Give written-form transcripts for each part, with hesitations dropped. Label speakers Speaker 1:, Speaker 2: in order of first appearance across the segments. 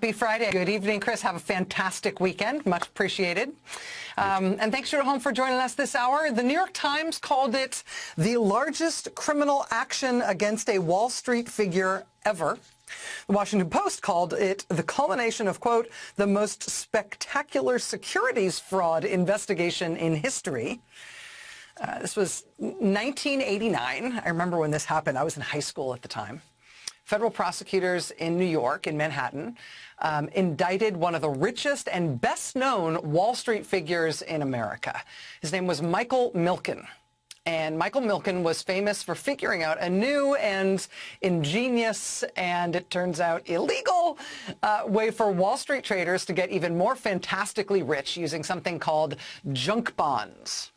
Speaker 1: Happy Friday. Good evening, Chris. Have a fantastic weekend. Much appreciated. And thanks to home for joining us this hour. The New York Times called it the largest criminal action against a Wall Street figure ever. The Washington Post called it the culmination of, quote, the most spectacular securities fraud investigation in history. This was 1989. I remember when this happened. I was in high school at the time. Federal prosecutors in New York, in Manhattan, indicted one of the richest and best-known Wall Street figures in America. His name was Michael Milken. And Michael Milken was famous for figuring out a new and ingenious, and it turns out illegal, way for Wall Street traders to get even more fantastically rich using something called junk bonds.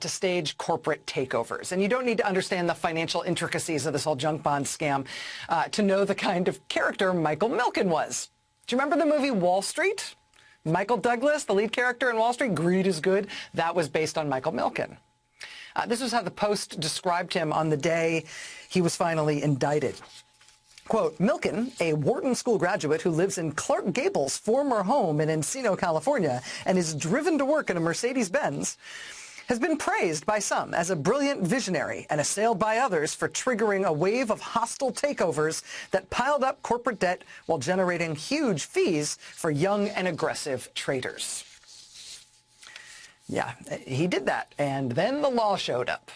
Speaker 1: To stage corporate takeovers. And you don't need to understand the financial intricacies of this whole junk bond scam to know the kind of character Michael Milken was. Do you remember the movie Wall Street? Michael Douglas, the lead character in Wall Street, Greed is Good. That was based on Michael Milken. This was how the Post described him on the day he was finally indicted. Quote, Milken, a Wharton School graduate who lives in Clark Gable's former home in Encino, California, and is driven to work in a Mercedes-Benz, has been praised by some as a brilliant visionary and assailed by others for triggering a wave of hostile takeovers that piled up corporate debt while generating huge fees for young and aggressive traders. Yeah, he did that, and then the law showed up.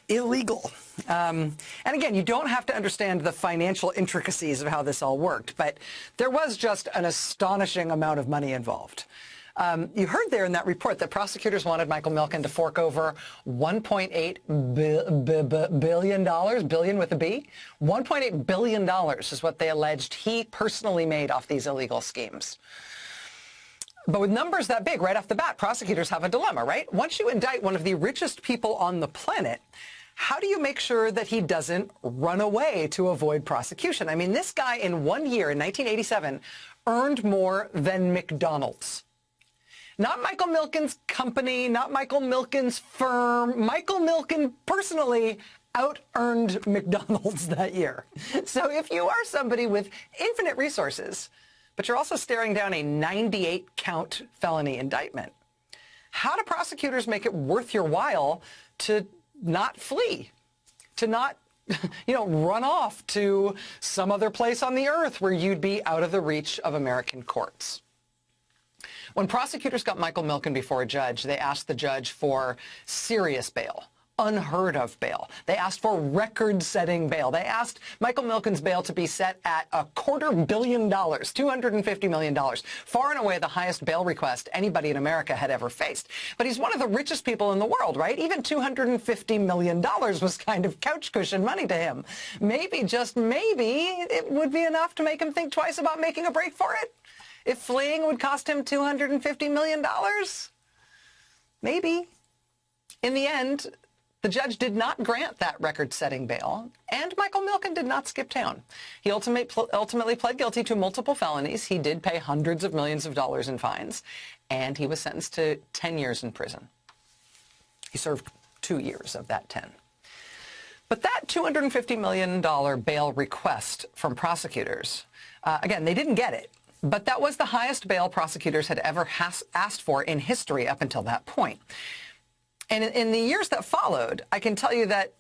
Speaker 1: Illegal. And again, you don't have to understand the financial intricacies of how this all worked, but there was just an astonishing amount of money involved. You heard there in that report that prosecutors wanted Michael Milken to fork over $1.8 billion, billion with a B? $1.8 billion is what they alleged he personally made off these illegal schemes. But with numbers that big, right off the bat, prosecutors have a dilemma, right? Once you indict one of the richest people on the planet, how do you make sure that he doesn't run away to avoid prosecution? I mean, this guy in 1 year, in 1987, earned more than McDonald's. Not Michael Milken's company, not Michael Milken's firm. Michael Milken personally out-earned McDonald's that year. So if you are somebody with infinite resources, but you're also staring down a 98-count felony indictment, how do prosecutors make it worth your while to not flee, to not run off to some other place on the earth where you'd be out of the reach of American courts? When prosecutors got Michael Milken before a judge, they asked the judge for serious bail, unheard of bail. They asked for record-setting bail. They asked Michael Milken's bail to be set at $250 million, $250 million, far and away the highest bail request anybody in America had ever faced. But he's one of the richest people in the world, right? Even $250 million was kind of couch cushion money to him. Maybe, just maybe, it would be enough to make him think twice about making a break for it. If fleeing would cost him $250 million, maybe. In the end, the judge did not grant that record-setting bail, and Michael Milken did not skip town. He ultimately pled guilty to multiple felonies. He did pay hundreds of millions of dollars in fines, and he was sentenced to 10 years in prison. He served 2 years of that 10. But that $250 million bail request from prosecutors, again, they didn't get it. But that was the highest bail prosecutors had ever asked for in history up until that point. And in the years that followed, I can tell you that,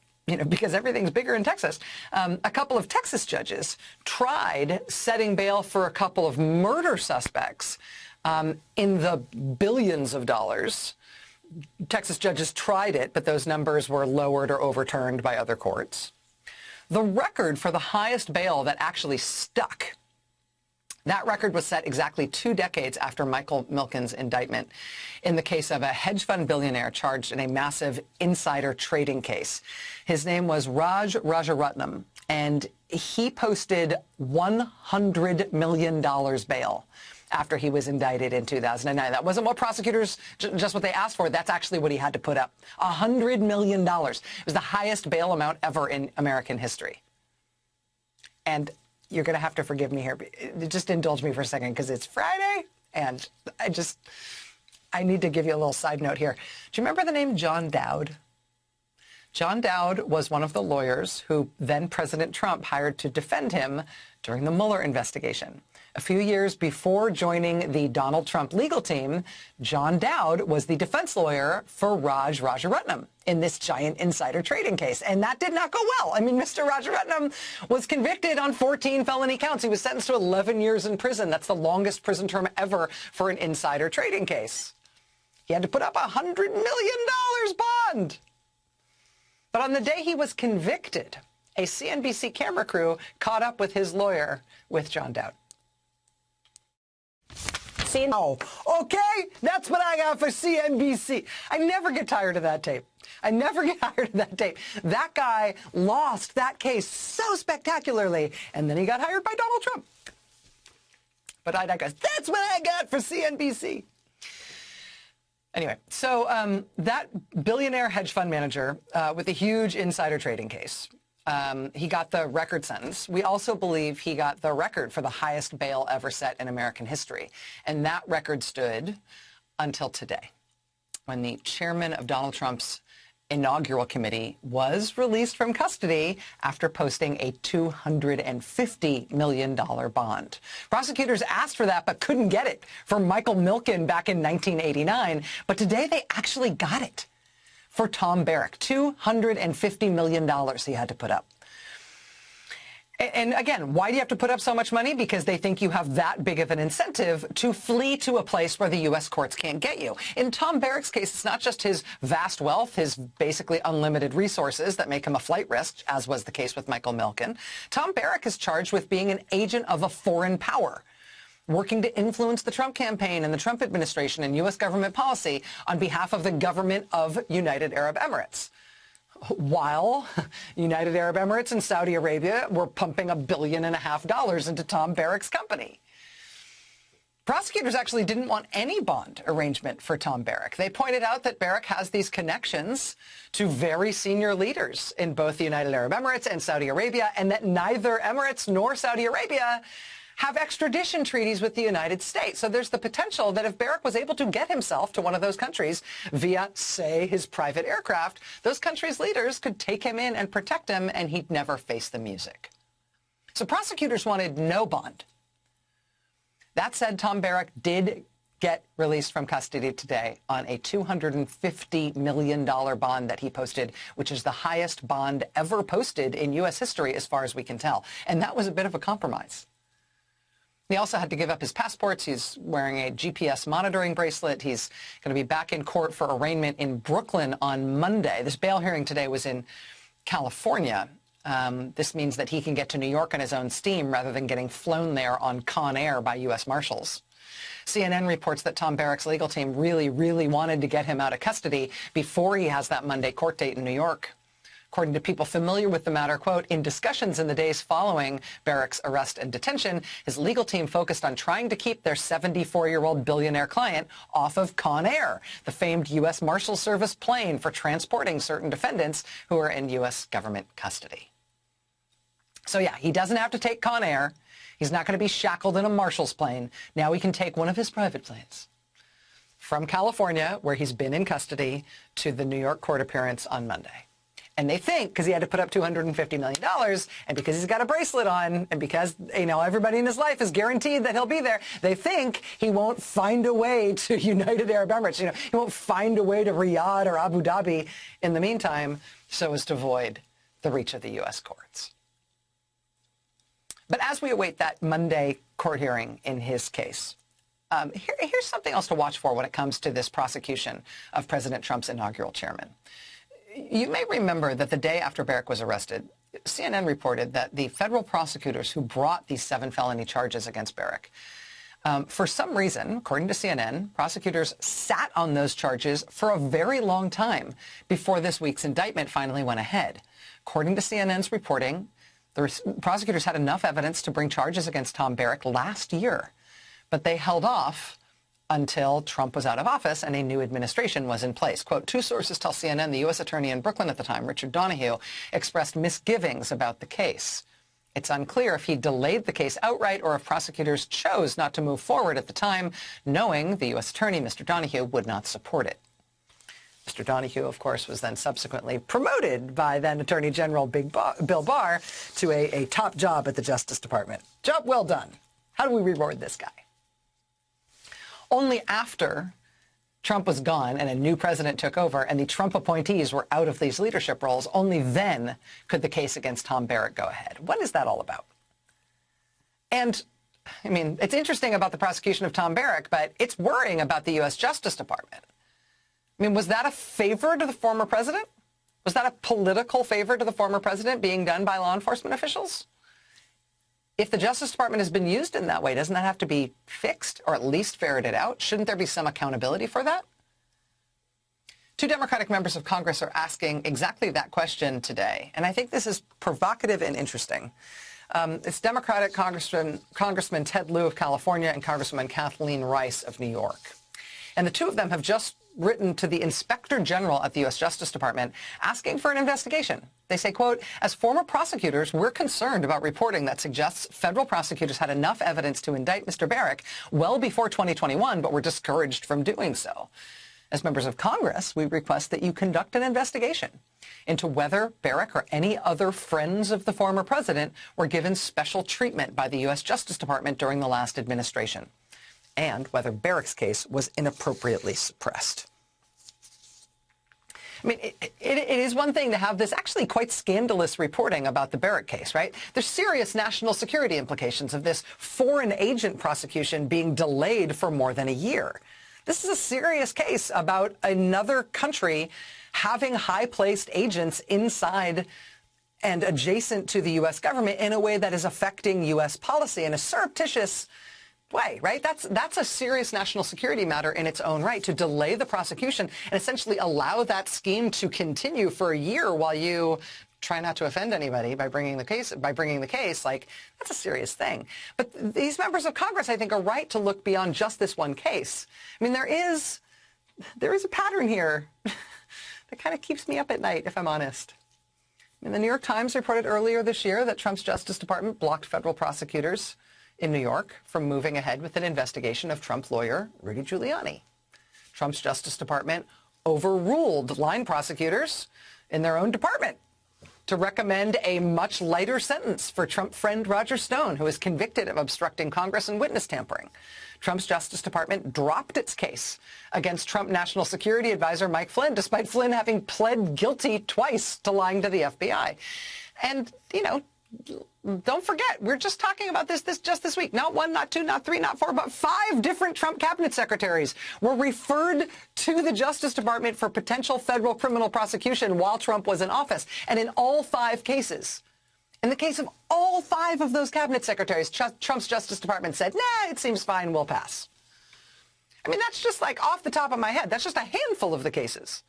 Speaker 1: because everything's bigger in Texas, a couple of Texas judges tried setting bail for a couple of murder suspects in the billions of dollars. Texas judges tried it, but those numbers were lowered or overturned by other courts. The record for the highest bail that actually stuck, that record was set exactly 2 decades after Michael Milken's indictment in the case of a hedge fund billionaire charged in a massive insider trading case. His name was Raj Rajaratnam, and he posted $100 million bail after he was indicted in 2009. That wasn't what prosecutors, just what they asked for. That's actually what he had to put up. $100 million. It was the highest bail amount ever in American history. And you're going to have to forgive me here. Just indulge me for a second because it's Friday, and I need to give you a little side note here. Do you remember the name John Dowd? John Dowd was one of the lawyers who then President Trump hired to defend him during the Mueller investigation. A few years before joining the Donald Trump legal team, John Dowd was the defense lawyer for Rajaratnam in this giant insider trading case. And that did not go well. I mean, Mr. Rajaratnam was convicted on 14 felony counts. He was sentenced to 11 years in prison. That's the longest prison term ever for an insider trading case. He had to put up a $100 million bond. But on the day he was convicted, a CNBC camera crew caught up with his lawyer, with John Dowd. Oh, okay, that's what I got for CNBC. I never get tired of that tape. I never get tired of that tape. That guy lost that case so spectacularly, and then he got hired by Donald Trump. But I digress. That's what I got for CNBC. Anyway, so that billionaire hedge fund manager with a huge insider trading case, he got the record sentence. We also believe he got the record for the highest bail ever set in American history. And that record stood until today, when the chairman of Donald Trump's inaugural committee was released from custody after posting a $250 million bond. Prosecutors asked for that but couldn't get it for Michael Milken back in 1989. But today they actually got it for Tom Barrack. $250 million he had to put up. And again, why do you have to put up so much money? Because they think you have that big of an incentive to flee to a place where the U.S. courts can't get you. In Tom Barrack's case, it's not just his vast wealth, his basically unlimited resources that make him a flight risk, as was the case with Michael Milken. Tom Barrack is charged with being an agent of a foreign power, working to influence the Trump campaign and the Trump administration and U.S. government policy on behalf of the government of United Arab Emirates, while United Arab Emirates and Saudi Arabia were pumping $1.5 billion into Tom Barrack's company. Prosecutors actually didn't want any bond arrangement for Tom Barrack. They pointed out that Barrack has these connections to very senior leaders in both the United Arab Emirates and Saudi Arabia, and that neither Emirates nor Saudi Arabia have extradition treaties with the United States. So there's the potential that if Barrack was able to get himself to one of those countries via, say, his private aircraft, those countries' leaders could take him in and protect him, and he'd never face the music. So prosecutors wanted no bond. That said, Tom Barrack did get released from custody today on a $250 million bond that he posted, which is the highest bond ever posted in U.S. history as far as we can tell. And that was a bit of a compromise. He also had to give up his passports. He's wearing a GPS monitoring bracelet. He's going to be back in court for arraignment in Brooklyn on Monday. This bail hearing today was in California. This means that he can get to New York on his own steam rather than getting flown there on Con Air by U.S. Marshals. CNN reports that Tom Barrack's legal team really wanted to get him out of custody before he has that Monday court date in New York. According to people familiar with the matter, quote, in discussions in the days following Barrack's arrest and detention, his legal team focused on trying to keep their 74-year-old billionaire client off of Con Air, the famed U.S. Marshal Service plane for transporting certain defendants who are in U.S. government custody. So yeah, he doesn't have to take Con Air. He's not going to be shackled in a Marshal's plane. Now he can take one of his private planes from California, where he's been in custody, to the New York court appearance on Monday. And they think, because he had to put up $250 million, and because he's got a bracelet on, and because, everybody in his life is guaranteed that he'll be there, they think he won't find a way to United Arab Emirates. He won't find a way to Riyadh or Abu Dhabi in the meantime, so as to avoid the reach of the U.S. courts. But as we await that Monday court hearing in his case, here's something else to watch for when it comes to this prosecution of President Trump's inaugural chairman. You may remember that the day after Barrack was arrested, CNN reported that the federal prosecutors who brought these 7 felony charges against Barrack, for some reason, according to CNN, prosecutors sat on those charges for a very long time before this week's indictment finally went ahead. According to CNN's reporting, the prosecutors had enough evidence to bring charges against Tom Barrack last year, but they held off until Trump was out of office and a new administration was in place. Quote, 2 sources tell CNN the U.S. attorney in Brooklyn at the time, Richard Donahue, expressed misgivings about the case. It's unclear if he delayed the case outright or if prosecutors chose not to move forward at the time, knowing the U.S. attorney, Mr. Donahue, would not support it. Mr. Donahue, of course, was then subsequently promoted by then Attorney General Bill Barr to a top job at the Justice Department. Job well done. How do we reward this guy? Only after Trump was gone and a new president took over and the Trump appointees were out of these leadership roles, only then could the case against Tom Barrack go ahead. What is that all about? And, I mean, it's interesting about the prosecution of Tom Barrack, but it's worrying about the U.S. Justice Department. I mean, was that a favor to the former president? Was that a political favor to the former president being done by law enforcement officials? If the Justice Department has been used in that way, doesn't that have to be fixed or at least ferreted out? Shouldn't there be some accountability for that? Two Democratic members of Congress are asking exactly that question today, and I think this is provocative and interesting. It's Democratic Congressman Ted Lieu of California and Congresswoman Kathleen Rice of New York. And the two of them have just written to the Inspector General at the U.S. Justice Department asking for an investigation. They say, quote, as former prosecutors, we're concerned about reporting that suggests federal prosecutors had enough evidence to indict Mr. Barrack well before 2021, but were discouraged from doing so. As members of Congress, we request that you conduct an investigation into whether Barrack or any other friends of the former president were given special treatment by the U.S. Justice Department during the last administration, and whether Barrack's case was inappropriately suppressed. I mean, it is one thing to have this actually quite scandalous reporting about the Barrack case, right? There's serious national security implications of this foreign agent prosecution being delayed for more than a year. This is a serious case about another country having high-placed agents inside and adjacent to the U.S. government in a way that is affecting U.S. policy in a surreptitious way, right? That's a serious national security matter in its own right, to delay the prosecution and essentially allow that scheme to continue for a year while you try not to offend anybody by bringing the case. Like, that's a serious thing. But these members of Congress, I think, are right to look beyond just this one case. I mean, there is a pattern here that kind of keeps me up at night, if I'm honest. I mean, the New York Times reported earlier this year that Trump's Justice Department blocked federal prosecutors in New York from moving ahead with an investigation of Trump lawyer Rudy Giuliani. Trump's Justice Department overruled line prosecutors in their own department to recommend a much lighter sentence for Trump friend Roger Stone, who is convicted of obstructing Congress and witness tampering. Trump's Justice Department dropped its case against Trump National Security Advisor Mike Flynn, despite Flynn having pled guilty twice to lying to the FBI. And, you know, don't forget, we're just talking about this just this week. Not one, not two, not three, not four, but 5 different Trump cabinet secretaries were referred to the Justice Department for potential federal criminal prosecution while Trump was in office. And in all 5 cases, in the case of all 5 of those cabinet secretaries, Trump's Justice Department said, nah, it seems fine, we'll pass. I mean, that's just like off the top of my head. That's just a handful of the cases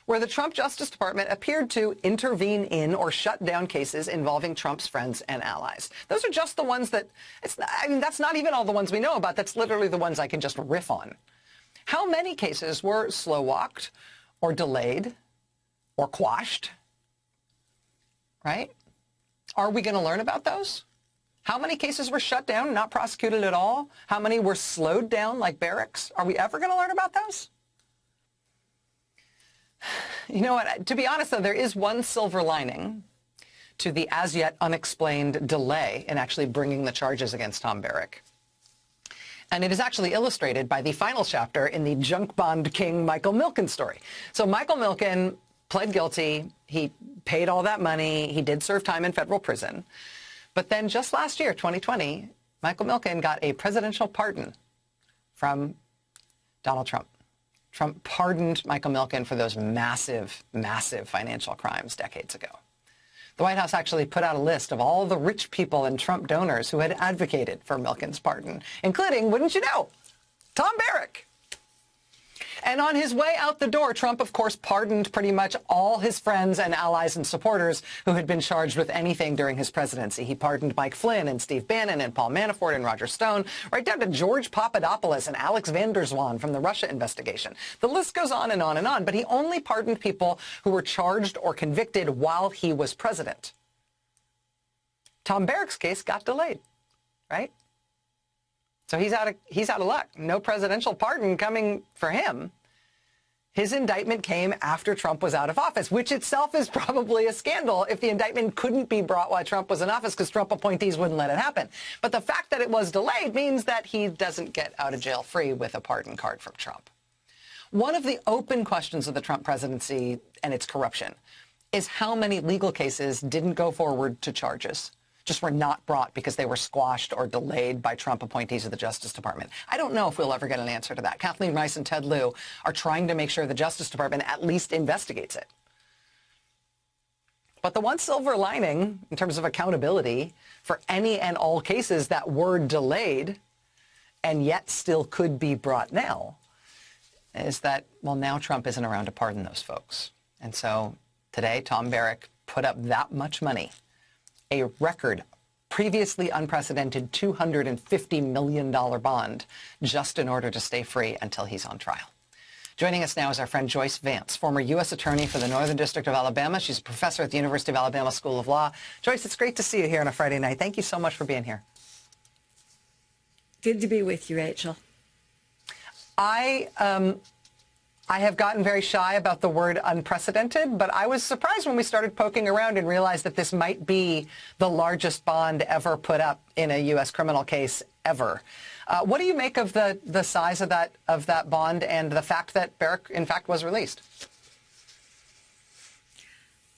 Speaker 1: where the Trump Justice Department appeared to intervene in or shut down cases involving Trump's friends and allies. Those are just the ones that, that's not even all the ones we know about. That's literally the ones I can just riff on. How many cases were slow-walked or delayed or quashed, right? Are we going to learn about those? How many cases were shut down, not prosecuted at all? How many were slowed down like Barrack's? Are we ever going to learn about those? You know what? To be honest, though, there is one silver lining to the as-yet unexplained delay in actually bringing the charges against Tom Barrack. And it is actually illustrated by the final chapter in the junk bond king Michael Milken story. So Michael Milken pled guilty. He paid all that money. He did serve time in federal prison. But then just last year, 2020, Michael Milken got a presidential pardon from Donald Trump. Trump pardoned Michael Milken for those massive, massive financial crimes decades ago. The White House actually put out a list of all the rich people and Trump donors who had advocated for Milken's pardon, including, wouldn't you know, Tom Barrack. And on his way out the door, Trump, of course, pardoned pretty much all his friends and allies and supporters who had been charged with anything during his presidency. He pardoned Mike Flynn and Steve Bannon and Paul Manafort and Roger Stone, right down to George Papadopoulos and Alex van der Zwaan from the Russia investigation. The list goes on and on and on, but he only pardoned people who were charged or convicted while he was president. Tom Barrack's case got delayed, right? So he's out of luck. No presidential pardon coming for him. His indictment came after Trump was out of office, which itself is probably a scandal if the indictment couldn't be brought while Trump was in office because Trump appointees wouldn't let it happen. But the fact that it was delayed means that he doesn't get out of jail free with a pardon card from Trump. One of the open questions of the Trump presidency and its corruption is how many legal cases didn't go forward to charges, just were not brought because they were squashed or delayed by Trump appointees of the Justice Department. I don't know if we'll ever get an answer to that. Kathleen Rice and Ted Lieu are trying to make sure the Justice Department at least investigates it. But the one silver lining in terms of accountability for any and all cases that were delayed and yet still could be brought now is that, well, now Trump isn't around to pardon those folks. And so today, Tom Barrack put up that much money, a record, previously unprecedented $250 million bond, just in order to stay free until he's on trial. Joining us now is our friend Joyce Vance, former U.S. Attorney for the Northern District of Alabama. She's a professor at the University of Alabama School of Law. Joyce, it's great to see you here on a Friday night. Thank you so much for being here.
Speaker 2: Good to be with you, Rachel.
Speaker 1: I have gotten very shy about the word unprecedented, but I was surprised when we started poking around and realized that this might be the largest bond ever put up in a U.S. criminal case ever. What do you make of the size of that bond and the fact that Barrack, in fact, was released?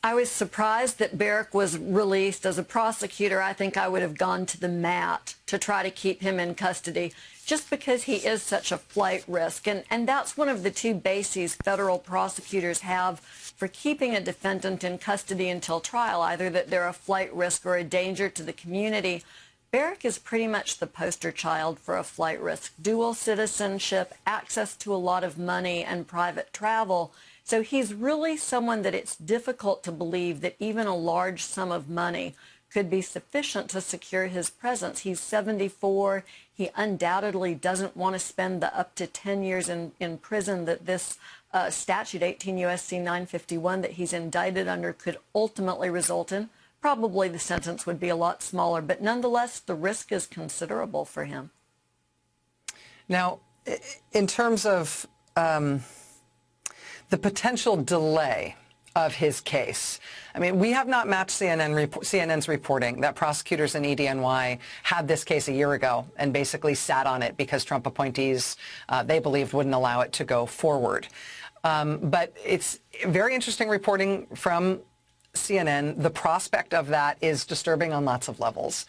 Speaker 2: I was surprised that Barrack was released. As a prosecutor, I think I would have gone to the mat to try to keep him in custody just because he is such a flight risk. And that's one of the two bases federal prosecutors have for keeping a defendant in custody until trial, either that they're a flight risk or a danger to the community. Barrack is pretty much the poster child for a flight risk. Dual citizenship, access to a lot of money and private travel. So he's really someone that it's difficult to believe that even a large sum of money could be sufficient to secure his presence. He's 74. He undoubtedly doesn't want to spend the up to 10 years in prison that this statute, 18 U.S.C. 951, that he's indicted under could ultimately result in. Probably the sentence would be a lot smaller, but nonetheless, the risk is considerable for him.
Speaker 1: Now, in terms of the potential delay of his case, I mean, we have not matched CNN's reporting that prosecutors in EDNY had this case a year ago and basically sat on it because Trump appointees, they believed, wouldn't allow it to go forward. But it's very interesting reporting from CNN. The prospect of that is disturbing on lots of levels.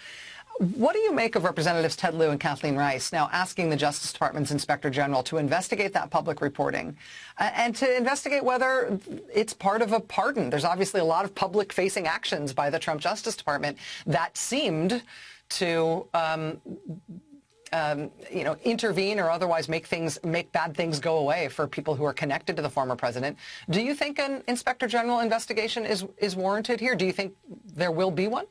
Speaker 1: What do you make of Representatives Ted Lieu and Kathleen Rice now asking the Justice Department's Inspector General to investigate that public reporting and to investigate whether it's part of a pardon? There's obviously a lot of public-facing actions by the Trump Justice Department that seemed to intervene or otherwise make bad things go away for people who are connected to the former president. Do you think an Inspector General investigation is warranted here? Do you think there will be one?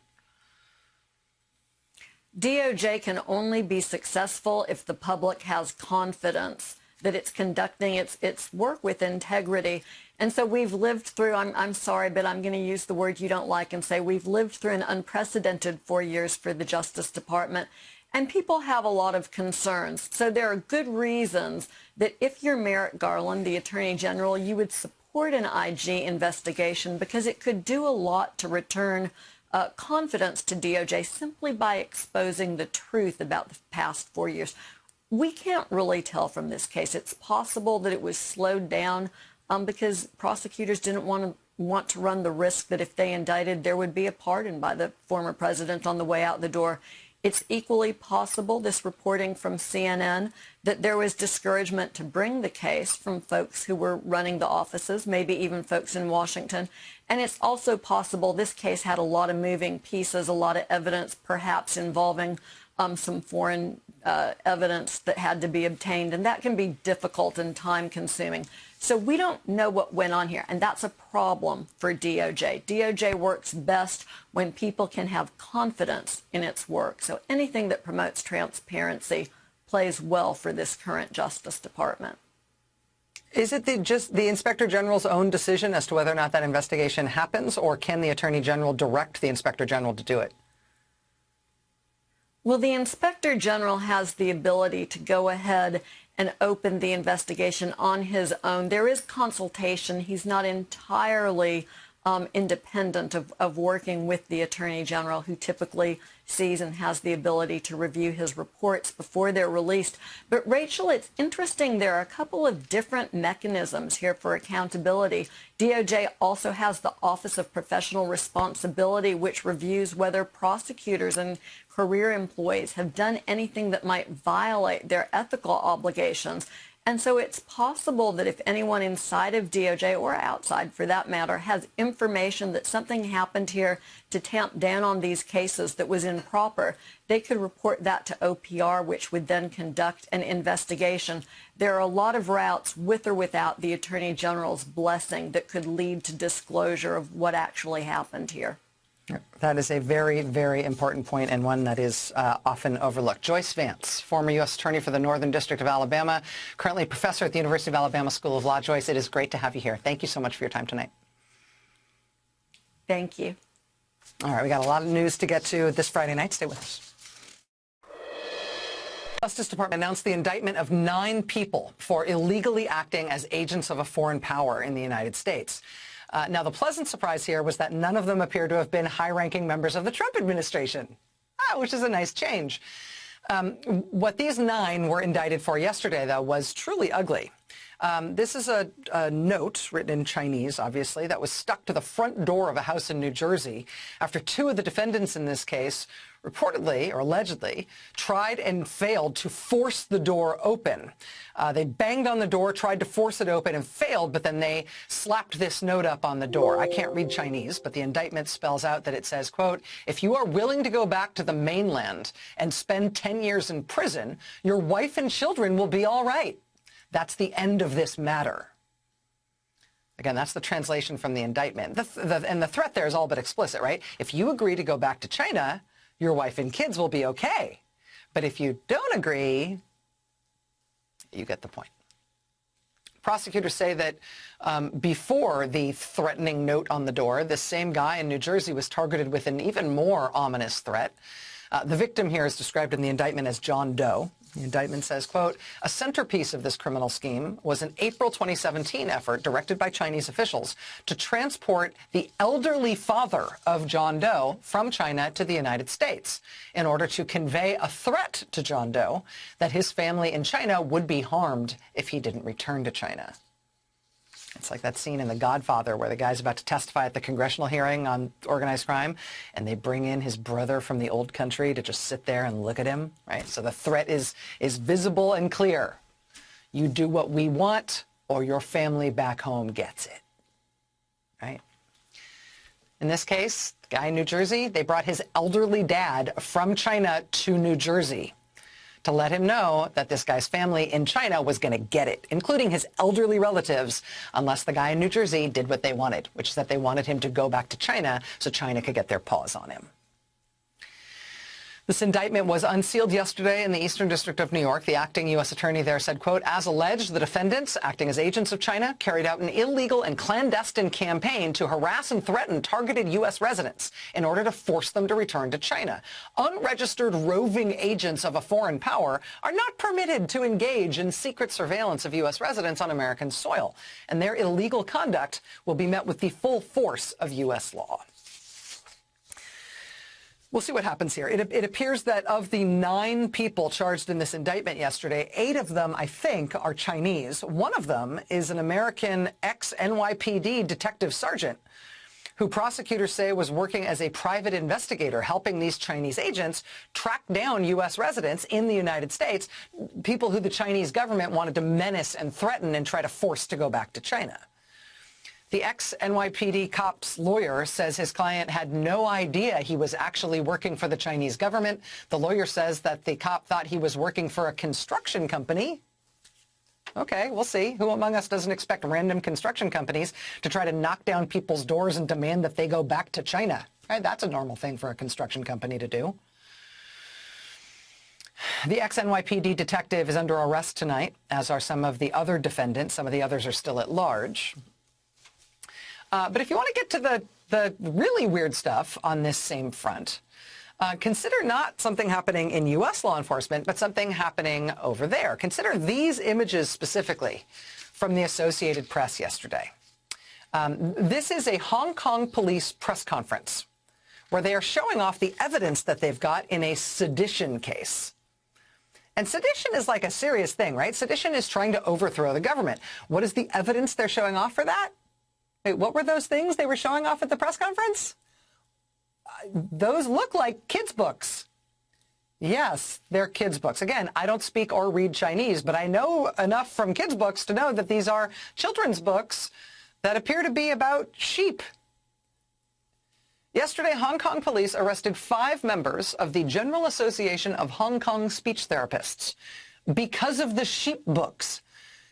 Speaker 2: DOJ can only be successful if the public has confidence that it's conducting its work with integrity. And so we've lived through, I'm sorry, but I'm going to use the word you don't like and say we've lived through an unprecedented 4 years for the Justice Department. And people have a lot of concerns. So there are good reasons that if you're Merrick Garland, the Attorney General, you would support an IG investigation because it could do a lot to return confidence to DOJ simply by exposing the truth about the past 4 years. We can't really tell from this case. It's possible that it was slowed down because prosecutors didn't want to run the risk that if they indicted, there would be a pardon by the former president on the way out the door. It's equally possible, this reporting from CNN, that there was discouragement to bring the case from folks who were running the offices, maybe even folks in Washington. And it's also possible this case had a lot of moving pieces, a lot of evidence, perhaps involving some foreign evidence that had to be obtained. And that can be difficult and time-consuming. So we don't know what went on here, and that's a problem for DOJ. DOJ works best when people can have confidence in its work. So anything that promotes transparency plays well for this current Justice Department.
Speaker 1: Is it just the Inspector General's own decision as to whether or not that investigation happens, or can the Attorney General direct the Inspector General to do it?
Speaker 2: Well, the Inspector General has the ability to go ahead and open the investigation on his own. There is consultation. He's not entirely independent of working with the Attorney General, who typically sees and has the ability to review his reports before they're released. But Rachel, it's interesting. There are a couple of different mechanisms here for accountability. DOJ also has the Office of Professional Responsibility, which reviews whether prosecutors and career employees have done anything that might violate their ethical obligations. And so it's possible that if anyone inside of DOJ, or outside for that matter, has information that something happened here to tamp down on these cases that was improper, they could report that to OPR, which would then conduct an investigation. There are a lot of routes, with or without the Attorney General's blessing, that could lead to disclosure of what actually happened here.
Speaker 1: That is a very, very important point, and one that is often overlooked. Joyce Vance, former U.S. Attorney for the Northern District of Alabama, currently a professor at the University of Alabama School of Law. Joyce, it is great to have you here. Thank you so much for your time tonight.
Speaker 2: Thank you.
Speaker 1: All right, we got a lot of news to get to this Friday night. Stay with us. Justice Department announced the indictment of 9 people for illegally acting as agents of a foreign power in the United States. Now, the pleasant surprise here was that none of them appear to have been high-ranking members of the Trump administration, which is a nice change. What these 9 were indicted for yesterday, though, was truly ugly. This is a note written in Chinese, obviously, that was stuck to the front door of a house in New Jersey after 2 of the defendants in this case reportedly or allegedly tried and failed to force the door open. They banged on the door, tried to force it open, and failed, but then they slapped this note up on the door. I can't read Chinese, but the indictment spells out that it says, quote, "If you are willing to go back to the mainland and spend 10 years in prison, your wife and children will be all right. That's the end of this matter." Again, that's the translation from the indictment. And the threat there is all but explicit, right? If you agree to go back to China, your wife and kids will be okay. But if you don't agree, you get the point. Prosecutors say that before the threatening note on the door, this same guy in New Jersey was targeted with an even more ominous threat. The victim here is described in the indictment as John Doe. The indictment says, quote, "A centerpiece of this criminal scheme was an April 2017 effort directed by Chinese officials to transport the elderly father of John Doe from China to the United States in order to convey a threat to John Doe that his family in China would be harmed if he didn't return to China." It's like that scene in The Godfather where the guy's about to testify at the congressional hearing on organized crime, and they bring in his brother from the old country to just sit there and look at him, right? So the threat is visible and clear. You do what we want, or your family back home gets it, right? In this case, the guy in New Jersey, they brought his elderly dad from China to New Jersey to let him know that this guy's family in China was going to get it, including his elderly relatives, unless the guy in New Jersey did what they wanted, which is that they wanted him to go back to China so China could get their paws on him. This indictment was unsealed yesterday in the Eastern District of New York. The acting U.S. attorney there said, quote, "As alleged, the defendants, acting as agents of China, carried out an illegal and clandestine campaign to harass and threaten targeted U.S. residents in order to force them to return to China. Unregistered roving agents of a foreign power are not permitted to engage in secret surveillance of U.S. residents on American soil, and their illegal conduct will be met with the full force of U.S. law." We'll see what happens here. It appears that of the 9 people charged in this indictment yesterday, 8 of them, I think, are Chinese. One of them is an American ex-NYPD detective sergeant who prosecutors say was working as a private investigator, helping these Chinese agents track down U.S. residents in the United States, people who the Chinese government wanted to menace and threaten and try to force to go back to China. The ex-NYPD cop's lawyer says his client had no idea he was actually working for the Chinese government. The lawyer says that the cop thought he was working for a construction company. Okay, we'll see. Who among us doesn't expect random construction companies to try to knock down people's doors and demand that they go back to China? Right? That's a normal thing for a construction company to do. The ex-NYPD detective is under arrest tonight, as are some of the other defendants. Some of the others are still at large. But if you want to get to the really weird stuff on this same front, Consider not something happening in U.S. law enforcement, but something happening over there. Consider these images specifically from the Associated Press yesterday. This is a Hong Kong police press conference where they are showing off the evidence that they've got in a sedition case. And sedition is like a serious thing, right? Sedition is trying to overthrow the government. What is the evidence they're showing off for that? Wait, what were those things they were showing off at the press conference? Those look like kids' books. Yes, they're kids' books. Again, I don't speak or read Chinese, but I know enough from kids' books to know that these are children's books that appear to be about sheep. Yesterday, Hong Kong police arrested 5 members of the General Association of Hong Kong Speech Therapists because of the sheep books.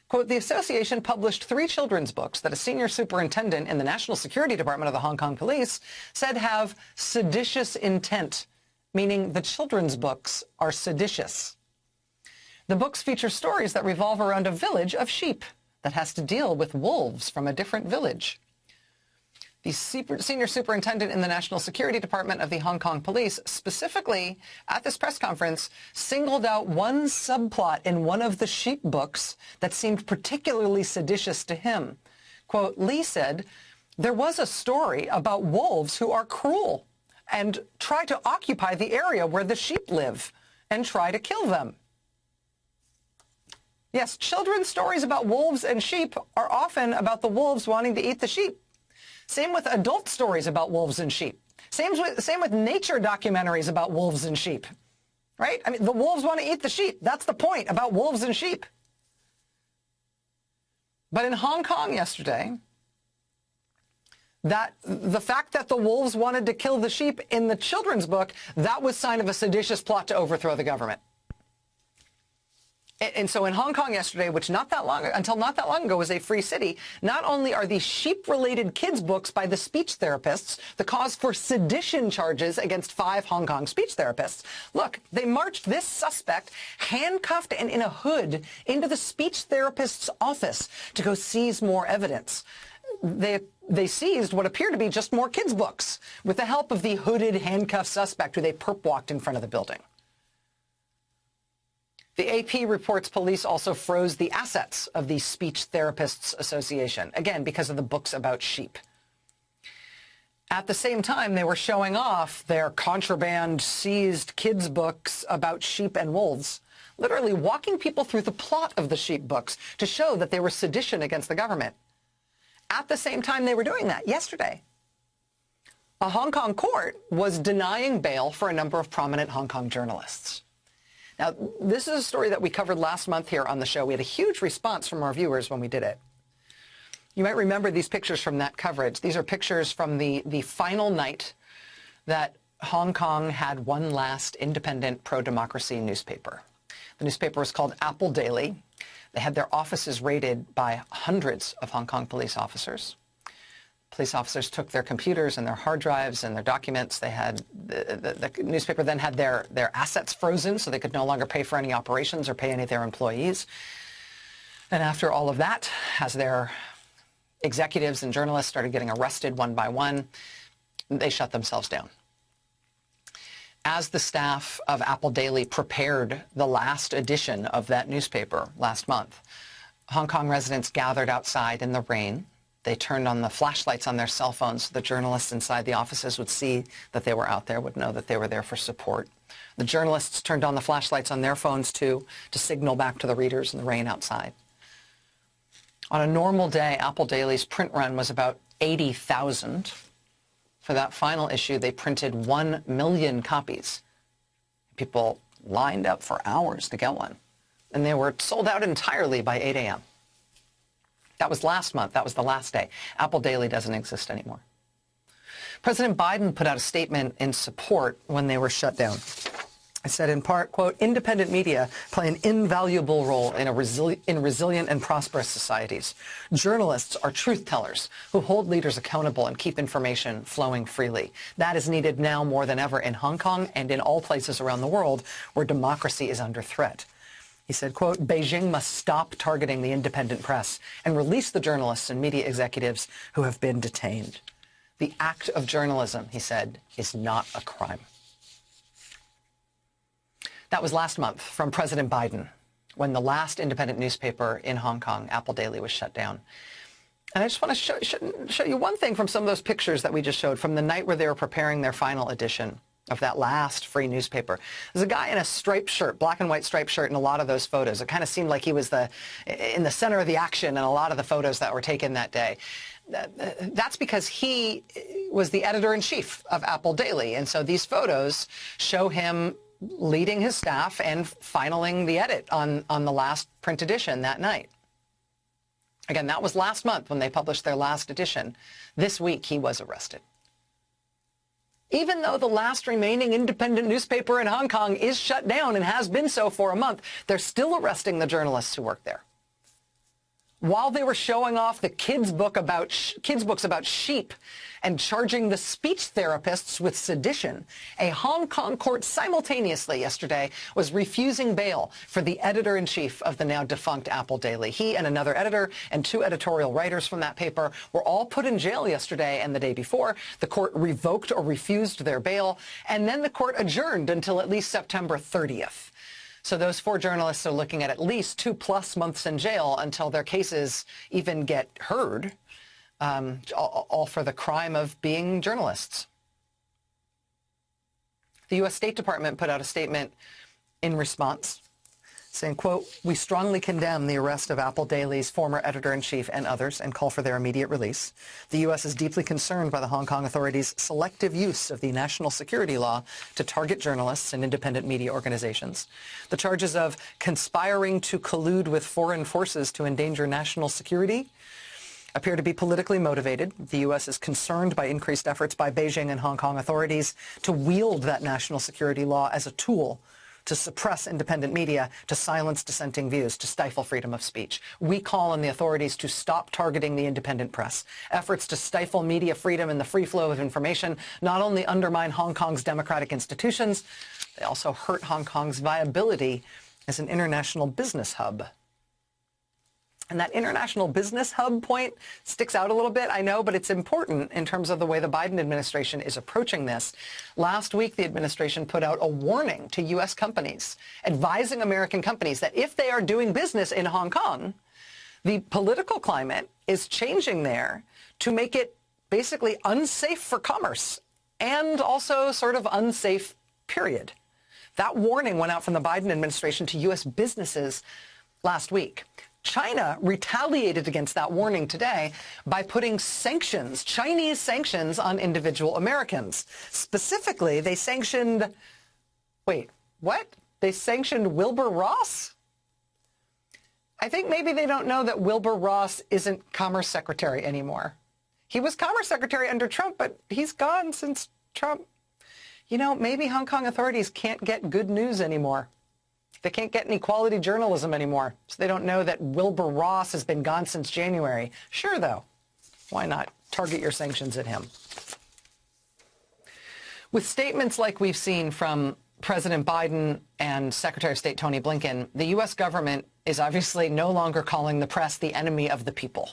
Speaker 1: Quote, the association published 3 children's books that a senior superintendent in the National Security Department of the Hong Kong Police said have seditious intent, meaning the children's books are seditious. The books feature stories that revolve around a village of sheep that has to deal with wolves from a different village. The senior superintendent in the National Security Department of the Hong Kong Police specifically at this press conference singled out one subplot in one of the sheep books that seemed particularly seditious to him. Quote, Lee said, there was a story about wolves who are cruel and try to occupy the area where the sheep live and try to kill them. Yes, children's stories about wolves and sheep are often about the wolves wanting to eat the sheep. Same with adult stories about wolves and sheep. Same with nature documentaries about wolves and sheep, right? I mean, the wolves want to eat the sheep. That's the point about wolves and sheep. But in Hong Kong yesterday, the fact that the wolves wanted to kill the sheep in the children's book, that was sign of a seditious plot to overthrow the government. And so in Hong Kong yesterday, which until not that long ago was a free city, not only are these sheep-related kids' books by the speech therapists the cause for sedition charges against 5 Hong Kong speech therapists. Look, they marched this suspect handcuffed and in a hood into the speech therapist's office to go seize more evidence. They seized what appeared to be just more kids' books with the help of the hooded, handcuffed suspect who they perp-walked in front of the building. The AP reports police also froze the assets of the Speech Therapists Association, again, because of the books about sheep. At the same time, they were showing off their contraband seized kids' books about sheep and wolves, literally walking people through the plot of the sheep books to show that they were sedition against the government. At the same time they were doing that, yesterday, a Hong Kong court was denying bail for a number of prominent Hong Kong journalists. Now, this is a story that we covered last month here on the show. We had a huge response from our viewers when we did it. You might remember these pictures from that coverage. These are pictures from the final night that Hong Kong had one last independent pro-democracy newspaper. The newspaper was called Apple Daily. They had their offices raided by hundreds of Hong Kong police officers. Police officers took their computers and their hard drives and their documents. They had the newspaper then had their assets frozen so they could no longer pay for any operations or pay any of their employees. And after all of that, as their executives and journalists started getting arrested one by one, they shut themselves down. As the staff of Apple Daily prepared the last edition of that newspaper last month, Hong Kong residents gathered outside in the rain. They turned on the flashlights on their cell phones so the journalists inside the offices would see that they were out there, would know that they were there for support. The journalists turned on the flashlights on their phones, too, to signal back to the readers in the rain outside. On a normal day, Apple Daily's print run was about 80,000. For that final issue, they printed 1 million copies. People lined up for hours to get one. And they were sold out entirely by 8 a.m. That was last month. That was the last day. Apple Daily doesn't exist anymore. President Biden put out a statement in support when they were shut down. It said in part, quote, independent media play an invaluable role in resilient and prosperous societies. Journalists are truth tellers who hold leaders accountable and keep information flowing freely. That is needed now more than ever in Hong Kong and in all places around the world where democracy is under threat. He said, quote, Beijing must stop targeting the independent press and release the journalists and media executives who have been detained. The act of journalism, he said, is not a crime. That was last month from President Biden, when the last independent newspaper in Hong Kong, Apple Daily, was shut down. And I just want to show you one thing from some of those pictures that we just showed from the night where they were preparing their final edition of that last free newspaper. There's a guy in a striped shirt, black and white striped shirt, in a lot of those photos. It kind of seemed like he was in the center of the action in a lot of the photos that were taken that day. That's because he was the editor-in-chief of Apple Daily. And so these photos show him leading his staff and finaling the edit on the last print edition that night. Again, that was last month when they published their last edition. This week, he was arrested. Even though the last remaining independent newspaper in Hong Kong is shut down and has been so for a month, they're still arresting the journalists who work there. While they were showing off the kids' books about sheep and charging the speech therapists with sedition, a Hong Kong court simultaneously yesterday was refusing bail for the editor-in-chief of the now defunct Apple Daily. He and another editor and 2 editorial writers from that paper were all put in jail yesterday and the day before. The court revoked or refused their bail, and then the court adjourned until at least September 30th. So those 4 journalists are looking at least 2+ months in jail until their cases even get heard, all for the crime of being journalists. The U.S. State Department put out a statement in response saying, quote, "We strongly condemn the arrest of Apple Daily's former editor-in-chief and others and call for their immediate release. The U.S. is deeply concerned by the Hong Kong authorities' selective use of the national security law to target journalists and independent media organizations. The charges of conspiring to collude with foreign forces to endanger national security appear to be politically motivated. The U.S. is concerned by increased efforts by Beijing and Hong Kong authorities to wield that national security law as a tool to suppress independent media, to silence dissenting views, to stifle freedom of speech. We call on the authorities to stop targeting the independent press. Efforts to stifle media freedom and the free flow of information not only undermine Hong Kong's democratic institutions, they also hurt Hong Kong's viability as an international business hub." And that international business hub point sticks out a little bit, I know, but it's important in terms of the way the Biden administration is approaching this. Last week, the administration put out a warning to U.S. companies, advising American companies that if they are doing business in Hong Kong, the political climate is changing there to make it basically unsafe for commerce and also sort of unsafe, period. That warning went out from the Biden administration to U.S. businesses last week. China retaliated against that warning today by putting sanctions, Chinese sanctions, on individual Americans. Specifically, they sanctioned, wait, what? They sanctioned Wilbur Ross? I think maybe they don't know that Wilbur Ross isn't Commerce Secretary anymore. He was Commerce Secretary under Trump, but he's gone since Trump. You know, maybe Hong Kong authorities can't get good news anymore. They can't get any quality journalism anymore, so they don't know that Wilbur Ross has been gone since January. Sure, though, why not target your sanctions at him? With statements like we've seen from President Biden and Secretary of State Tony Blinken, the U.S. government is obviously no longer calling the press the enemy of the people,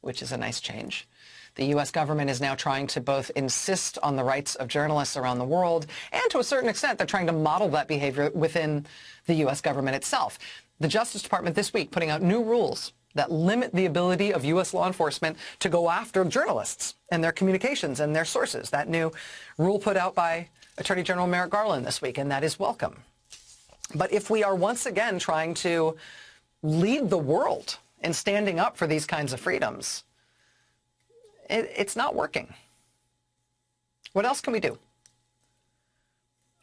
Speaker 1: which is a nice change. The U.S. government is now trying to both insist on the rights of journalists around the world, and to a certain extent, they're trying to model that behavior within the U.S. government itself. The Justice Department this week putting out new rules that limit the ability of U.S. law enforcement to go after journalists and their communications and their sources. That new rule put out by Attorney General Merrick Garland this week, and that is welcome. But if we are once again trying to lead the world in standing up for these kinds of freedoms, it's not working. What else can we do?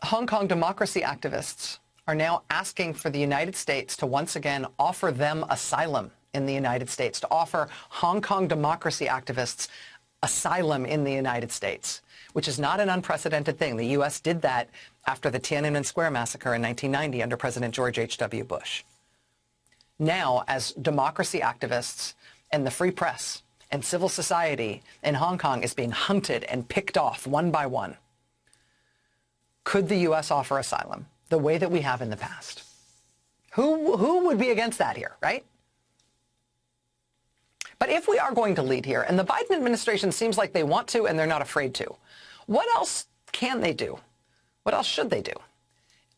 Speaker 1: Hong Kong democracy activists are now asking for the United States to once again offer them asylum in the United States, to offer Hong Kong democracy activists asylum in the United States, which is not an unprecedented thing. The U.S. did that after the Tiananmen Square massacre in 1990 under President George H.W. Bush. Now, as democracy activists and the free press and civil society in Hong Kong is being hunted and picked off one by one, could the U.S. offer asylum the way that we have in the past? Who would be against that here, right? But if we are going to lead here, and the Biden administration seems like they want to and they're not afraid to, what else can they do? What else should they do?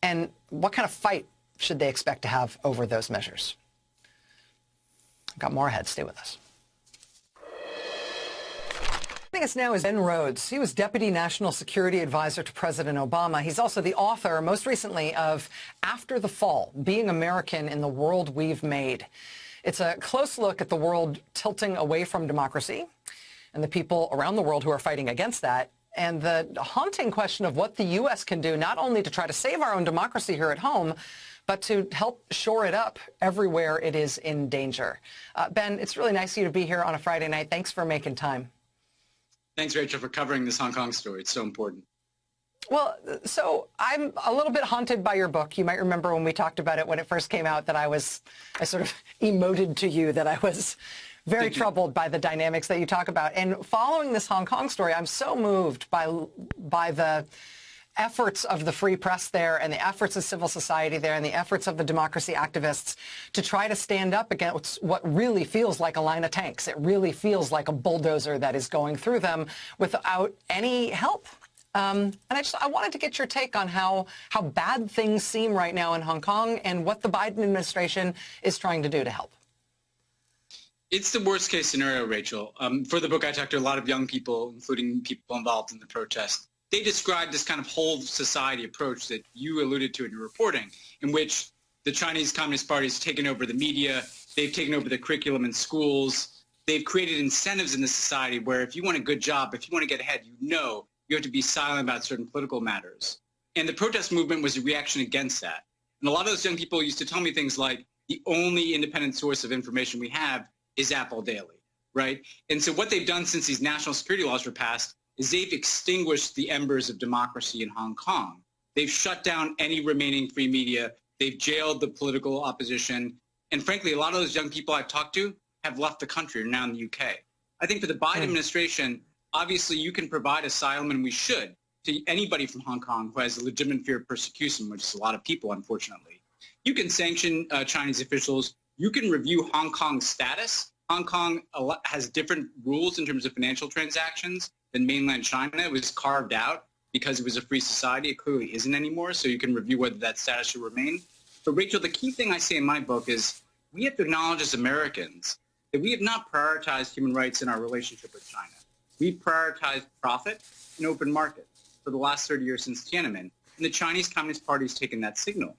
Speaker 1: And what kind of fight should they expect to have over those measures? I've got more ahead. Stay with us. Joining us now is Ben Rhodes. He was Deputy National Security Advisor to President Obama. He's also the author, most recently, of After the Fall, Being American in the World We've Made. It's a close look at the world tilting away from democracy and the people around the world who are fighting against that, and the haunting question of what the U.S. can do not only to try to save our own democracy here at home, but to help shore it up everywhere it is in danger. Ben, it's really nice of you to be here on a Friday night. Thanks for making time.
Speaker 3: Thanks, Rachel, for covering this Hong Kong story. It's so important.
Speaker 1: Well, so I'm a little bit haunted by your book. You might remember when we talked about it when it first came out that I sort of emoted to you that I was very troubled by the dynamics that you talk about. And following this Hong Kong story, I'm so moved by the efforts of the free press there and the efforts of civil society there and the efforts of the democracy activists to try to stand up against what really feels like a line of tanks. It really feels like a bulldozer that is going through them without any help. And I wanted to get your take on how bad things seem right now in Hong Kong and what the Biden administration is trying to do to help.
Speaker 3: It's the worst case scenario, Rachel. For the book, I talked to a lot of young people, including people involved in the protest. They described this kind of whole society approach that you alluded to in your reporting, in which the Chinese Communist Party has taken over the media, they've taken over the curriculum in schools, they've created incentives in the society where if you want a good job, if you want to get ahead, you have to be silent about certain political matters. And the protest movement was a reaction against that. And a lot of those young people used to tell me things like, the only independent source of information we have is Apple Daily, right? And so what they've done since these national security laws were passed is they've extinguished the embers of democracy in Hong Kong. They've shut down any remaining free media. They've jailed the political opposition. And frankly, a lot of those young people I've talked to have left the country or are now in the UK. I think for the Biden administration, obviously you can provide asylum, and we should, to anybody from Hong Kong who has a legitimate fear of persecution, which is a lot of people, unfortunately. You can sanction Chinese officials. You can review Hong Kong's status. Hong Kong has different rules in terms of financial transactions than mainland China. It was carved out because it was a free society. It clearly isn't anymore, so you can review whether that status should remain. But Rachel, the key thing I say in my book is we have to acknowledge as Americans that we have not prioritized human rights in our relationship with China. We've prioritized profit and open market for the last 30 years since Tiananmen, and the Chinese Communist Party has taken that signal.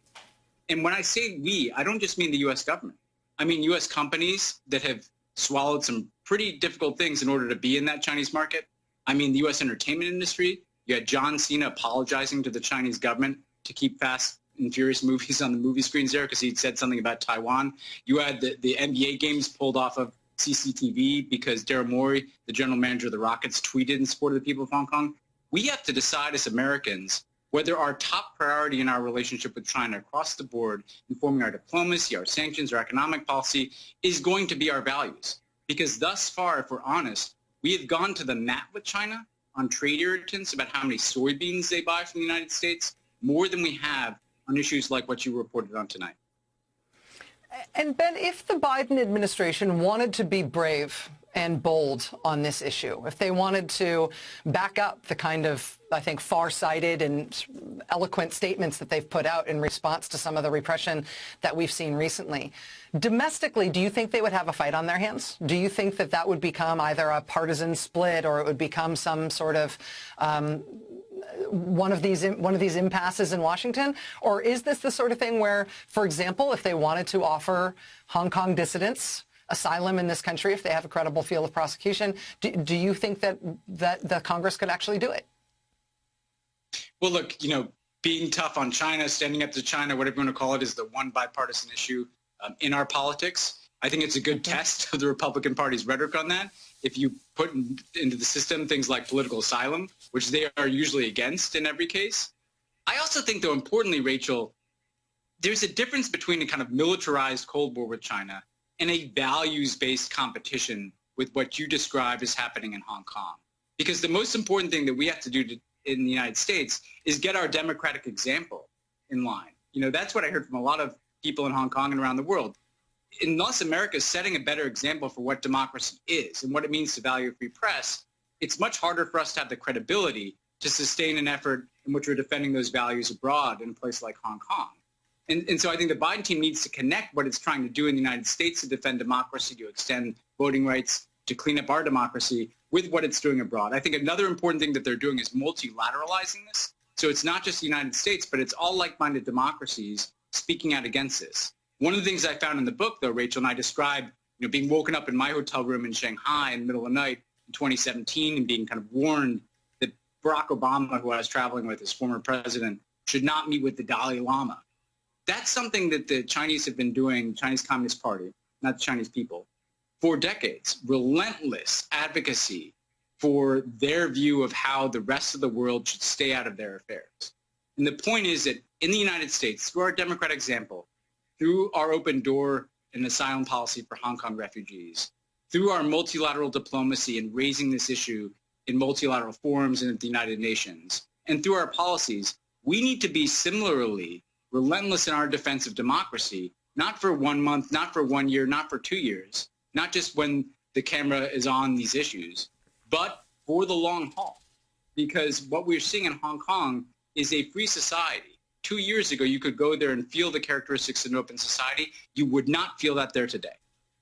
Speaker 3: And when I say we, I don't just mean the U.S. government. I mean U.S. companies that have swallowed some pretty difficult things in order to be in that Chinese market. I mean the U.S. entertainment industry. You had John Cena apologizing to the Chinese government to keep Fast and Furious movies on the movie screens there because he'd said something about Taiwan. You had the NBA games pulled off of CCTV because Daryl Morey, the general manager of the Rockets, tweeted in support of the people of Hong Kong. We have to decide as Americans whether our top priority in our relationship with China across the board, informing our diplomacy, our sanctions, our economic policy, is going to be our values. Because thus far, if we're honest, we have gone to the mat with China on trade irritants about how many soybeans they buy from the United States, more than we have on issues like what you reported on tonight.
Speaker 1: And Ben, if the Biden administration wanted to be brave and bold on this issue, if they wanted to back up the kind of, I think, far-sighted and eloquent statements that they've put out in response to some of the repression that we've seen recently, domestically, do you think they would have a fight on their hands? Do you think that that would become either a partisan split or it would become some sort of one of these impasses in Washington? Or is this the sort of thing where, for example, if they wanted to offer Hong Kong dissidents asylum in this country, if they have a credible field of prosecution, do you think that the Congress could actually do it?
Speaker 3: Well, look, being tough on China, standing up to China, whatever you want to call it, is the one bipartisan issue in our politics. I think it's a good test of the Republican Party's rhetoric on that. If you put into the system things like political asylum, which they are usually against in every case. I also think, though, importantly, Rachel, there's a difference between a kind of militarized Cold War with China and a values-based competition with what you describe as happening in Hong Kong. Because the most important thing that we have to do in the United States is get our democratic example in line. That's what I heard from a lot of people in Hong Kong and around the world. Unless America is setting a better example for what democracy is and what it means to value a free press, it's much harder for us to have the credibility to sustain an effort in which we're defending those values abroad in a place like Hong Kong. And so I think the Biden team needs to connect what it's trying to do in the United States to defend democracy, to extend voting rights, to clean up our democracy, with what it's doing abroad. I think another important thing that they're doing is multilateralizing this. So it's not just the United States, but it's all like-minded democracies speaking out against this. One of the things I found in the book, though, Rachel, and I described, being woken up in my hotel room in Shanghai in the middle of the night in 2017 and being kind of warned that Barack Obama, who I was traveling with, his former president, should not meet with the Dalai Lama. That's something that the Chinese have been doing, Chinese Communist Party, not the Chinese people, for decades. Relentless advocacy for their view of how the rest of the world should stay out of their affairs. And the point is that in the United States, through our democratic example, through our open door and asylum policy for Hong Kong refugees, through our multilateral diplomacy and raising this issue in multilateral forums and at the United Nations, and through our policies, we need to be similarly relentless in our defense of democracy, not for 1 month, not for 1 year, not for 2 years, not just when the camera is on these issues, but for the long haul. Because what we're seeing in Hong Kong is a free society. 2 years ago, you could go there and feel the characteristics of an open society. You would not feel that there today.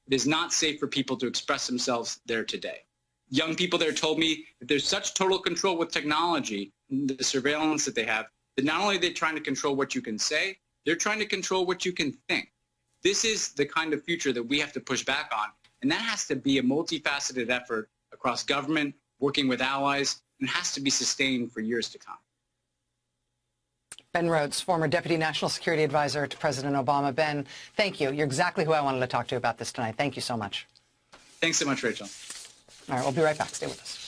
Speaker 3: It is not safe for people to express themselves there today. Young people there told me that there's such total control with technology, the surveillance that they have, that not only are they trying to control what you can say, they're trying to control what you can think. This is the kind of future that we have to push back on, and that has to be a multifaceted effort across government, working with allies, and has to be sustained for years to come.
Speaker 1: Ben Rhodes, former Deputy National Security Advisor to President Obama. Ben, thank you. You're exactly who I wanted to talk to about this tonight. Thank you so much.
Speaker 3: Thanks so much, Rachel.
Speaker 1: All right, we'll be right back. Stay with us.